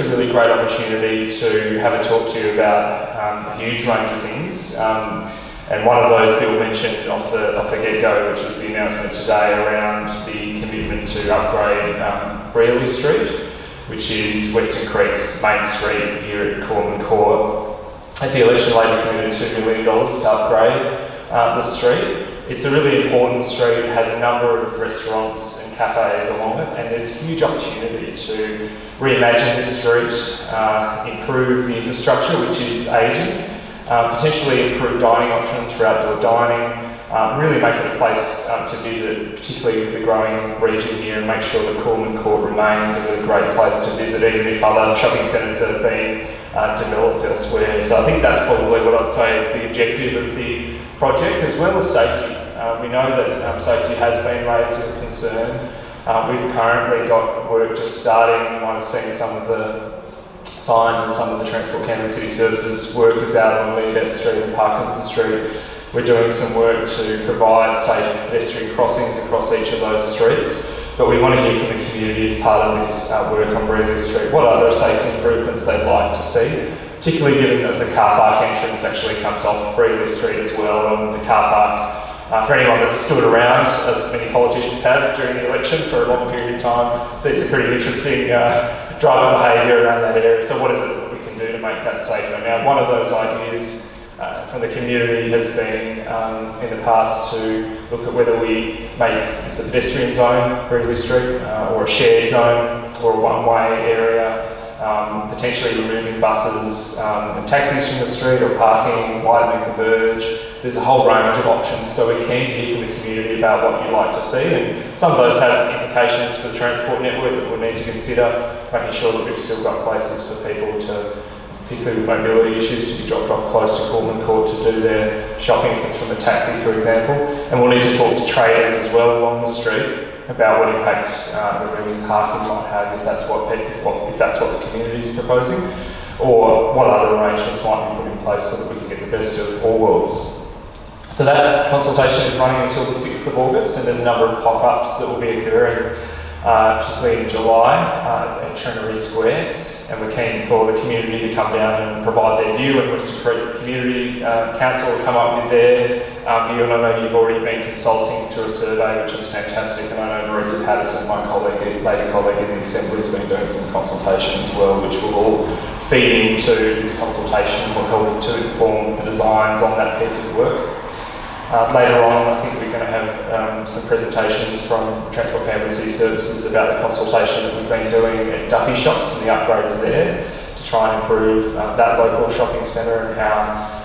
it's a really great opportunity to have a talk to you about a huge range of things. And one of those Bill mentioned off the get-go, which was the announcement today around the commitment to upgrade Brierly Street, which is Western Creek's main street here at Coolman Court. At the election, Labor committed $2 million to upgrade the street. It's a really important street. It has a number of restaurants and cafes along it, and there's huge opportunity to reimagine this street, improve the infrastructure, which is ageing, potentially improve dining options for outdoor dining, really make it a place to visit, particularly with the growing region here, and make sure that Coolman Court remains a really great place to visit, even if other shopping centres are being developed elsewhere. So I think that's probably what I'd say is the objective of the project, as well as safety. We know that safety has been raised as a concern. We've currently got work just starting. You might have seen some of the signs and some of the Transport Canada City Services workers out on Leadette Street and Parkinson Street. We're doing some work to provide safe pedestrian crossings across each of those streets. But we want to hear from the community as part of this work on Brierly Street, what other safety improvements they'd like to see, particularly given that the car park entrance actually comes off Brierly Street as well, and the car park, for anyone that's stood around, as many politicians have during the election for a long period of time, sees some pretty interesting driver behaviour around that area. So what is it that we can do to make that safer? Now, one of those ideas from the community has been in the past to look at whether we make this a pedestrian zone, Brierly Street, or a shared zone, or a one-way area, potentially removing buses and taxis from the street, or parking, widening the verge. There's a whole range of options, so we're keen to hear from the community about what you'd like to see, and some of those have implications for the transport network that we'll need to consider, making sure that we've still got places for people to, particularly with mobility issues, to be dropped off close to Coolman Court to do their shopping, if it's from a taxi, for example. And we'll need to talk to traders as well along the street about what impact removing parking might have, if that's what the community is proposing, or what other arrangements might be put in place so that we can get the best of all worlds. So that consultation is running until the 6th of August, and there's a number of pop-ups that will be occurring, particularly in July at Trenery Square. And we're keen for the community to come down and provide their view, and Western Creek Community Council will come up with their view. And I know you've already been consulting through a survey, which is fantastic. And I know Marisa Patterson, my lady colleague in the Assembly, has been doing some consultation as well, which will all feed into this consultation and will help to inform the designs on that piece of work. Later on, I think we're going to have some presentations from Transport Canada City Services about the consultation that we've been doing at Duffy Shops and the upgrades there to try and improve that local shopping centre and how